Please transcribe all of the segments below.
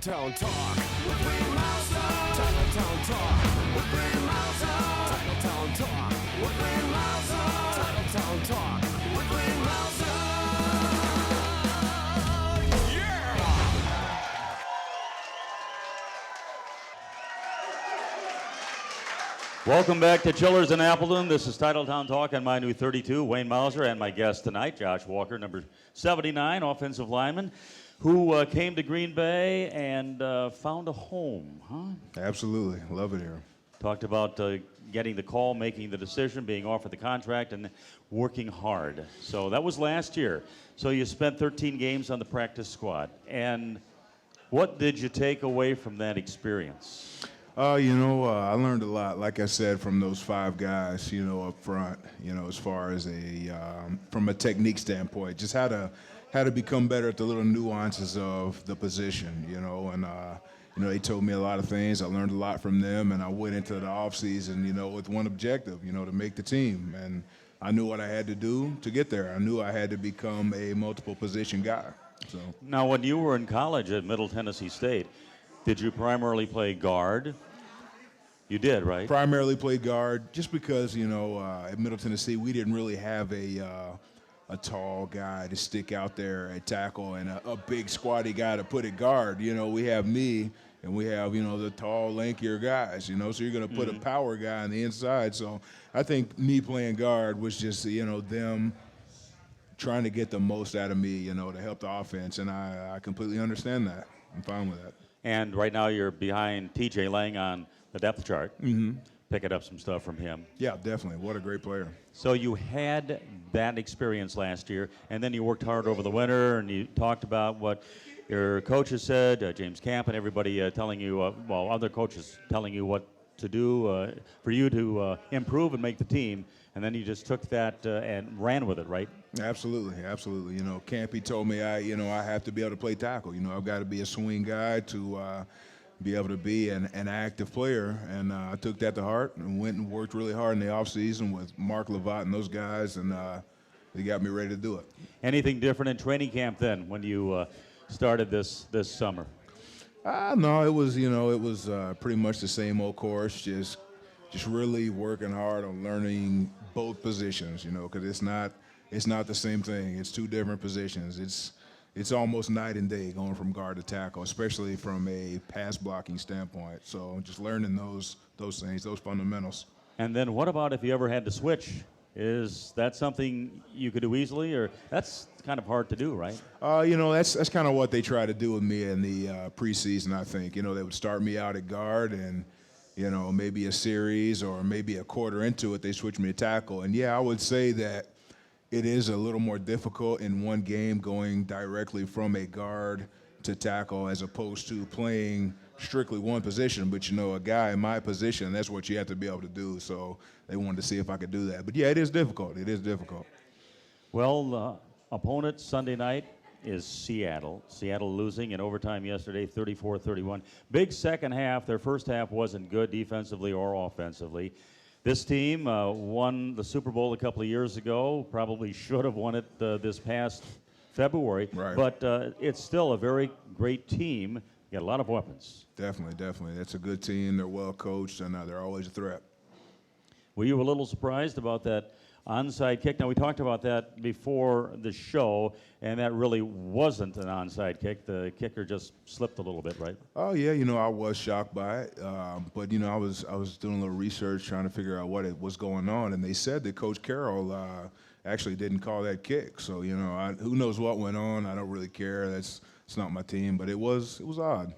Titletown Talk with Wayne Mouser. Titletown Talk with Wayne Mouser. Titletown Talk with Wayne Mouser. Titletown Talk with Wayne Mouser. Yeah! Welcome back to Chillerz in Appleton. This is Titletown Talk on my new 32, Wayne Mouser, and my guest tonight, Josh Walker, number 79, offensive lineman, who came to Green Bay and found a home, huh? Absolutely. Love it here. Talked about getting the call, making the decision, being offered the contract, and working hard. So that was last year. So you spent 13 games on the practice squad. And what did you take away from that experience? I learned a lot, like I said, from those five guys, up front, as far as from a technique standpoint, just how to become better at the little nuances of the position, and, they told me a lot of things. I learned a lot from them, and I went into the offseason, with one objective, to make the team. And I knew what I had to do to get there. I knew I had to become a multiple position guy. So Now, when you were in college at Middle Tennessee State, did you primarily play guard? You did, right? Primarily played guard, just because at Middle Tennessee we didn't really have a tall guy to stick out there at tackle and a big squatty guy to put at guard. We have me and we have the tall, lankier guys. So you're going to put a power guy on the inside. So I think me playing guard was just them trying to get the most out of me, to help the offense, and I completely understand that. I'm fine with that. And right now you're behind T.J. Lang on the depth chart, picking up some stuff from him. Yeah, definitely. What a great player. So you had that experience last year, and then you worked hard over the winter, and you talked about what your coaches said, James Camp and everybody telling you, other coaches telling you what to do for you to improve and make the team, and then you just took that and ran with it, right? Absolutely. Campy told me I have to be able to play tackle. I've got to be a swing guy to be able to be an active player, and I took that to heart and went and worked really hard in the offseason with Mark Lovat and those guys, and they got me ready to do it. Anything different in training camp then when you started this summer? No, it was pretty much the same old course, just really working hard on learning both positions, because it's not the same thing. It's two different positions. It's almost night and day going from guard to tackle, especially from a pass blocking standpoint. So just learning those things, those fundamentals. And then what about if you ever had to switch? Is that something you could do easily, or that's kind of hard to do, right? That's kind of what they try to do with me in the preseason, I think. They would start me out at guard, and maybe a series or maybe a quarter into it, they switch me to tackle. And yeah, I would say that it is a little more difficult in one game going directly from a guard to tackle as opposed to playing strictly one position. But, a guy in my position, that's what you have to be able to do. So they wanted to see if I could do that. But, yeah, it is difficult. It is difficult. Well, opponent Sunday night is Seattle. Seattle losing in overtime yesterday, 34-31. Big second half. Their first half wasn't good defensively or offensively. This team won the Super Bowl a couple of years ago, probably should have won it this past February. Right. But it's still a very great team. You got a lot of weapons. Definitely. That's a good team. They're well coached, and they're always a threat. Were you a little surprised about that onside kick? Now, we talked about that before the show, and that really wasn't an onside kick. The kicker just slipped a little bit, right? Oh, yeah, I was shocked by it. But, I was doing a little research trying to figure out what was going on, and they said that Coach Carroll actually didn't call that kick. So, who knows what went on. I don't really care. It's not my team, but it was odd.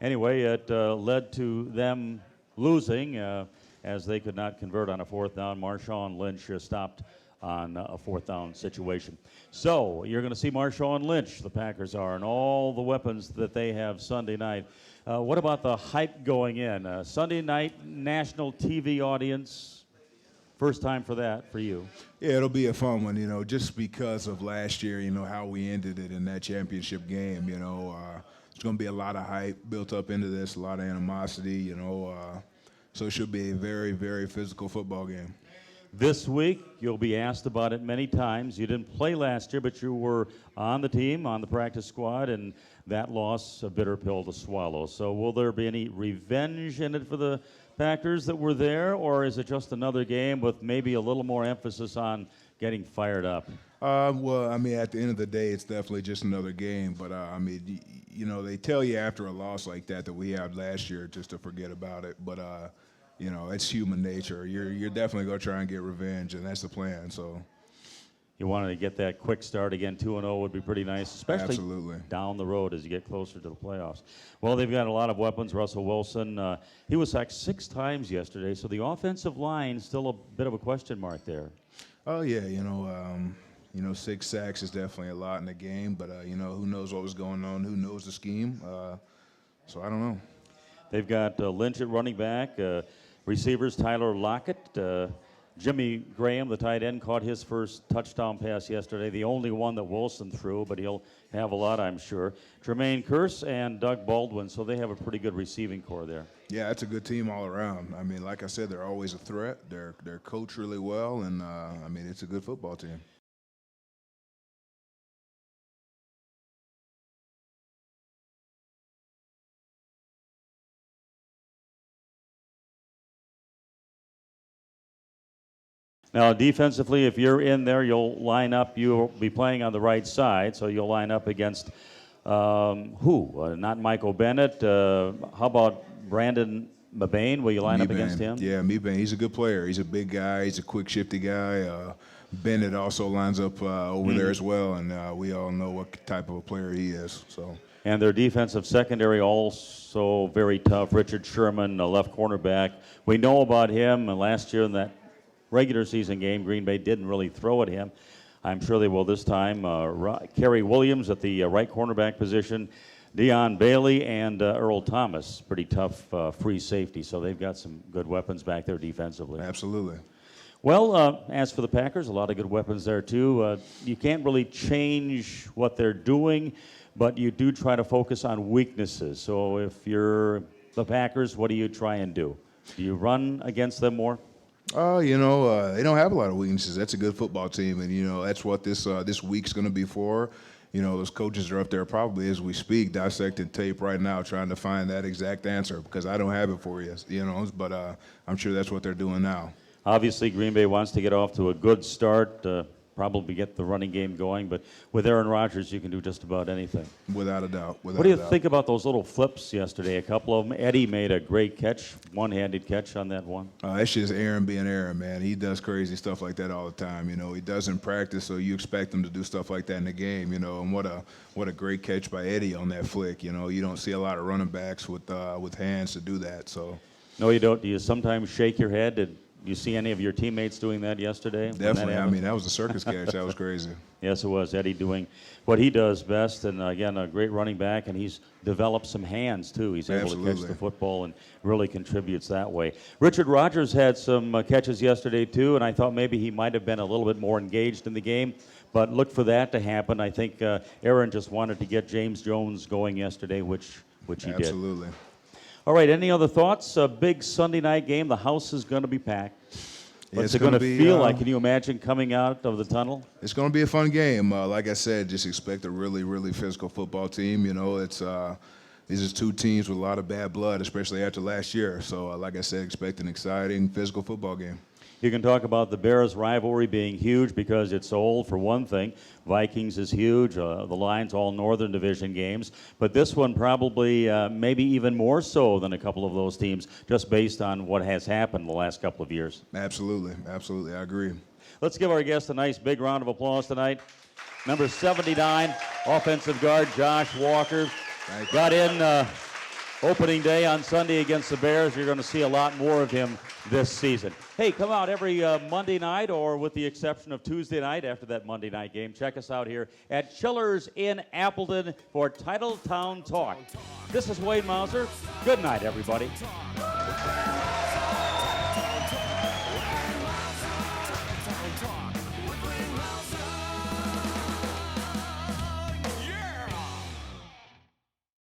Anyway, it led to them losing as they could not convert on a fourth down. Marshawn Lynch stopped on a fourth down situation. So you're going to see Marshawn Lynch, the Packers are, and all the weapons that they have Sunday night. What about the hype going in? Sunday night national TV audience, first time for that for you. Yeah, it'll be a fun one, just because of last year, how we ended it in that championship game, There's going to be a lot of hype built up into this, a lot of animosity, so it should be a very, very physical football game. this week. You'll be asked about it many times. You didn't play last year, but you were on the team, on the practice squad, and that loss, a bitter pill to swallow. So will there be any revenge in it for the Packers that were there, or is it just another game with maybe a little more emphasis on getting fired up? Well, I mean, at the end of the day, it's definitely just another game. But, I mean, you know, they tell you after a loss like that we had last year just to forget about it. But, you know, it's human nature. You're definitely going to try and get revenge, and that's the plan. So You wanted to get that quick start again. 2-0 would be pretty nice, especially Absolutely. down the road as you get closer to the playoffs. Well, they've got a lot of weapons. Russell Wilson, he was sacked 6 times yesterday, so the offensive line still a bit of a question mark there. Oh yeah, you know, 6 sacks is definitely a lot in the game, but you know, who knows what was going on? Who knows the scheme? So I don't know. They've got Lynch at running back, receivers Tyler Lockett, Jimmy Graham, the tight end, caught his first touchdown pass yesterday, the only one that Wilson threw, but he'll have a lot, I'm sure. Jermaine Kearse and Doug Baldwin, so they have a pretty good receiving core there. Yeah, it's a good team all around. I mean, like I said, they're always a threat. They're coached really well, and I mean, it's a good football team. Now, defensively, if you're in there, you'll line up. You'll be playing on the right side, so you'll line up against who? Not Michael Bennett. How about Brandon Mebane? Will you line up against him? Yeah, Mebane. He's a good player. He's a big guy. He's a quick, shifty guy. Bennett also lines up over there as well, and we all know what type of a player he is. So. And their defensive secondary also very tough. Richard Sherman, a left cornerback. We know about him. Last year in that regular season game, Green Bay didn't really throw at him. I'm sure they will this time. Kerry Williams at the right cornerback position, Deion Bailey and Earl Thomas, pretty tough free safety. So they've got some good weapons back there defensively. Absolutely. Well, as for the Packers, a lot of good weapons there too. You can't really change what they're doing, but you do try to focus on weaknesses. So if you're the Packers, what do you try and do? Do you run against them more? You know, they don't have a lot of weaknesses. That's a good football team, and you know that's what this week's going to be for. You know, those coaches are up there probably as we speak dissecting tape right now, trying to find that exact answer because I don't have it for you. You know, but I'm sure that's what they're doing now. Obviously, Green Bay wants to get off to a good start, probably get the running game going. But with Aaron Rodgers, you can do just about anything. Without a doubt. What do you think about those little flips yesterday? A couple of them. Eddie made a great catch, one-handed catch on that one. That's just Aaron being Aaron, man. He does crazy stuff like that all the time. You know, he does in practice, so you expect him to do stuff like that in the game. You know, and what a great catch by Eddie on that flick. You know, you don't see a lot of running backs with hands to do that. So. No, you don't. Do you sometimes shake your head? Did you see any of your teammates doing that yesterday? Definitely. I mean, that was a circus catch. That was crazy. Yes, it was. Eddie doing what he does best, and again, a great running back, and he's developed some hands, too. He's able to catch the football and really contributes that way. Richard Rodgers had some catches yesterday, too, and I thought maybe he might have been a little bit more engaged in the game, but look for that to happen. I think Aaron just wanted to get James Jones going yesterday, which he did. Absolutely. All right, any other thoughts? A big Sunday night game. The house is going to be packed. What's it going to feel like? Can you imagine coming out of the tunnel? It's going to be a fun game. Like I said, just expect a really, really physical football team. You know, it's these are 2 teams with a lot of bad blood, especially after last year. So, like I said, expect an exciting physical football game. You can talk about the Bears rivalry being huge because it's old, for one thing. Vikings is huge. The Lions, all Northern Division games. But this one probably maybe even more so than a couple of those teams, just based on what has happened the last couple of years. Absolutely. Absolutely. I agree. Let's give our guest a nice big round of applause tonight. Number 79, offensive guard Josh Walker. Got in opening day on Sunday against the Bears. You're going to see a lot more of him this season. Hey, come out every Monday night, or with the exception of Tuesday night after that Monday night game. Check us out here at Chillerz in Appleton for Titletown Talk. This is Wade Mauser. Good night, everybody. Talk.